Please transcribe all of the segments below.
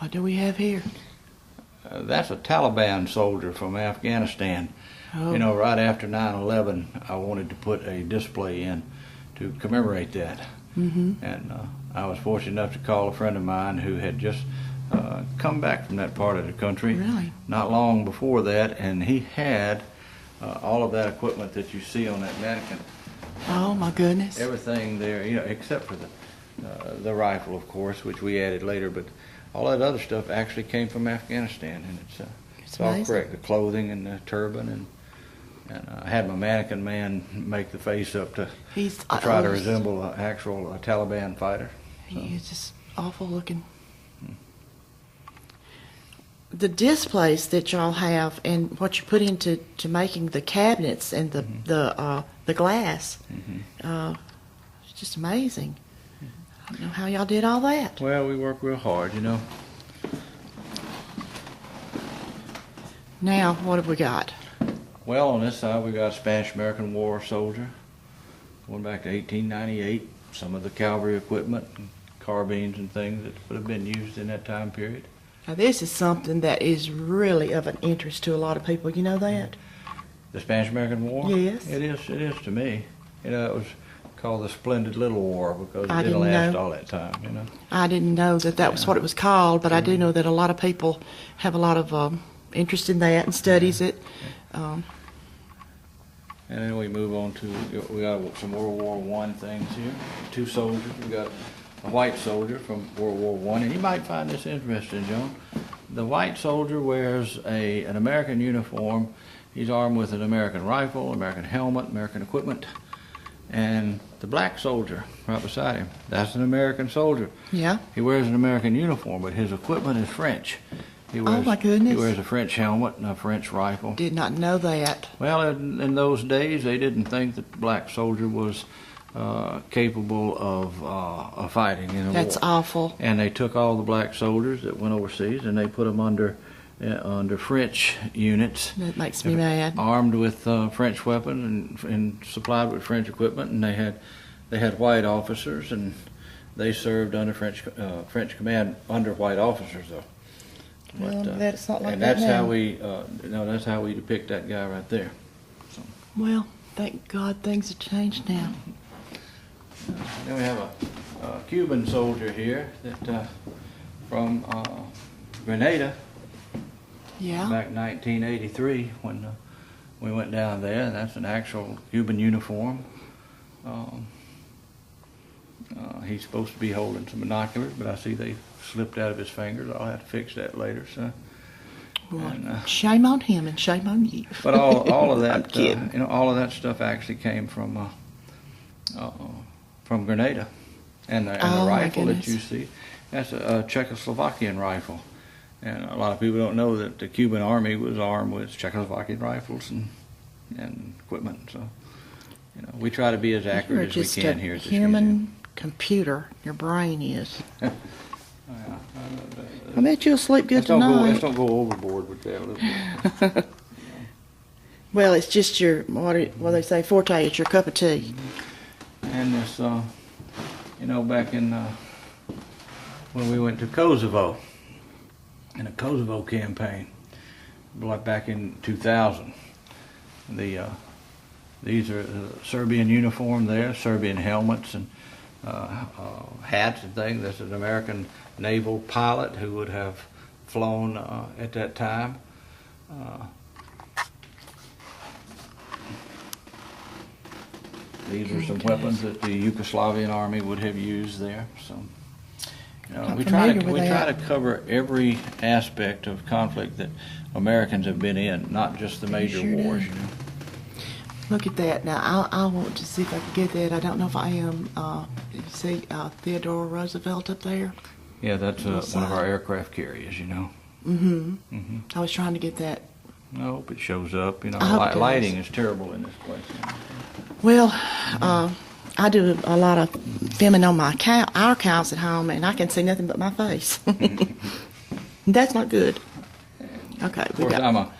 What do we have here? That's a Taliban soldier from Afghanistan. Oh. You know, right after 9/11, I wanted to put a display in to commemorate that. Mm-hmm. And I was fortunate enough to call a friend of mine who had just come back from that part of the country. Really? Not long before that, and he had all of that equipment that you see on that mannequin. Oh my goodness. Everything there, you know, except for the rifle, of course, which we added later, but all that other stuff actually came from Afghanistan, and it's all amazing. correct. The clothing and the turban, and I had my mannequin man make the face up to try to resemble an actual Taliban fighter. So. He's just awful looking. The displays that y'all have and what you put into making the cabinets and the glass, it's just amazing. I don't know how y'all did all that. Well, we work real hard, you know. Now, what have we got? Well, on this side, we got a Spanish-American War soldier going back to 1898. Some of the cavalry equipment, and carbines and things that would have been used in that time period. Now, this is something that is really of an interest to a lot of people. You know that? The Spanish-American War? Yes. It is to me. You know, it was called the Splendid Little War because it I didn't didn't last know. all that time, you know. I didn't know that was what it was called, but I do know that a lot of people have a lot of interest in that and studies it. And then we move on to, we got some World War I things here. Two soldiers. We got a white soldier from World War I, and you might find this interesting, Joan. The white soldier wears an American uniform. He's armed with an American rifle, American helmet, American equipment. And the black soldier right beside him, that's an American soldier. Yeah. He wears an American uniform, but his equipment is French. He wears, oh my goodness. He wears a French helmet and a French rifle. Did not know that. Well, in those days, they didn't think that the black soldier was capable of fighting in a war. That's awful. And they took all the black soldiers that went overseas and they put them under French units. That makes me mad. Armed with French weapons and supplied with French equipment, and they had white officers, and they served under French command under white officers, though. Well, that's not like and that that's now. how we that's how we depict that guy right there. So. Well, thank God things have changed now. Then we have a Cuban soldier here that from Grenada. Yeah. Back in 1983 when we went down there, and that's an actual Cuban uniform. He's supposed to be holding some binoculars, but I see they slipped out of his fingers. I'll have to fix that later. So. Well, And, shame on him and shame on you. but all of that, kidding. all of that stuff actually came from Grenada, and the rifle that you see, that's a Czechoslovakian rifle. And a lot of people don't know that the Cuban army was armed with Czechoslovakian rifles and equipment. So, we try to be as accurate as we can here at this human computer. Your brain is. I bet you'll sleep good tonight. Let's don't go overboard with that a little bit. Well, it's just your what they say forte. It's your cup of tea. And this, back in when we went to Kosovo. In a Kosovo campaign, back in 2000. These are Serbian uniform there, Serbian helmets and hats and things. This is an American naval pilot who would have flown at that time. These are some weapons that the Yugoslavian army would have used there. So. We try to cover every aspect of conflict that Americans have been in, not just the major wars. Look at that. Now, I want to see if I can get that. I don't know if I am. You see Theodore Roosevelt up there? Yeah, that's one of our aircraft carriers, Mm-hmm. I was trying to get that. I hope it shows up. Lighting is terrible in this place. Well, I do a lot of filming on our cows at home, and I can see nothing but my face. That's not good. Okay. Of course, I'm a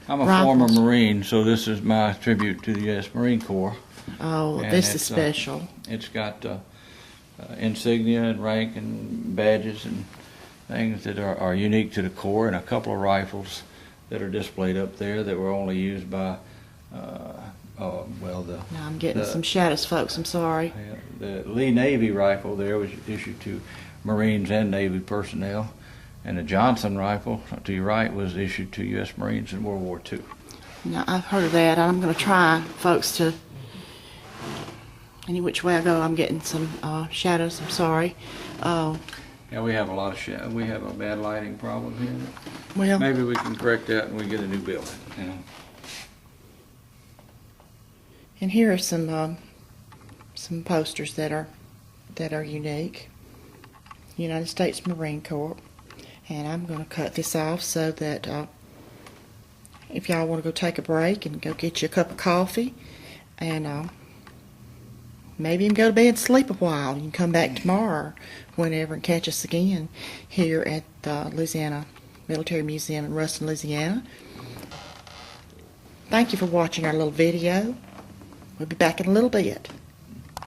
former Marine, so this is my tribute to the U.S. Marine Corps. Oh, and this is special. It's got insignia and rank and badges, and things that are unique to the Corps, and a couple of rifles that are displayed up there that were only used by, well, No, I'm getting some shadows, folks. I'm sorry. the Lee Navy rifle there was issued to Marines and Navy personnel, and the Johnson rifle to your right was issued to U.S. Marines in World War II. Now, I've heard of that. I'm going to try, folks, to any which way I go, I'm getting some shadows. I'm sorry. Yeah, we have a lot of we have a bad lighting problem here. Well, Maybe we can correct that when we get a new building. You know. and here are some posters that are unique. United States Marine Corps, and I'm going to cut this off so that if y'all want to go take a break and go get you a cup of coffee, and maybe even go to bed and sleep a while. You can come back tomorrow or whenever and catch us again here at the Louisiana Military Museum in Ruston, Louisiana. Thank you for watching our little video. We'll be back in a little bit.